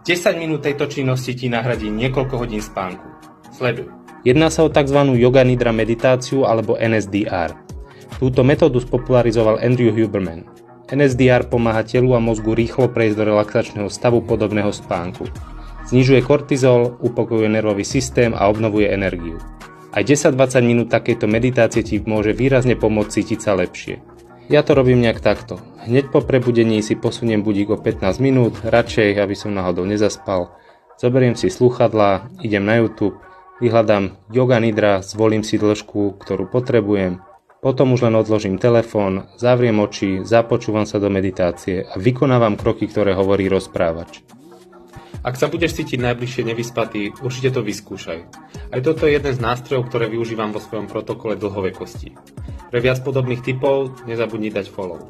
10 minút tejto činnosti ti nahradí niekoľko hodín spánku. Sleduj. Jedná sa o tzv. Yoga Nidra meditáciu alebo NSDR. Túto metódu spopularizoval Andrew Huberman. NSDR pomáha telu a mozgu rýchlo prejsť do relaxačného stavu podobného spánku. Znižuje kortizol, upokojuje nervový systém a obnovuje energiu. Aj 10-20 minút takejto meditácie ti môže výrazne pomôcť cítiť sa lepšie. Ja to robím nejak takto. Hneď po prebudení si posuniem budík o 15 minút, radšej, aby som náhodou nezaspal. Zoberiem si slúchadlá, idem na YouTube, vyhľadám Yoga Nidra, zvolím si dĺžku, ktorú potrebujem. Potom už len odložím telefón, zavriem oči, započúvam sa do meditácie a vykonávam kroky, ktoré hovorí rozprávač. Ak sa budeš cítiť najbližšie nevyspatý, určite to vyskúšaj. Aj toto je jeden z nástrojov, ktoré využívam vo svojom protokole dlhovekosti. Pre viac podobných tipov nezabudni dať follow.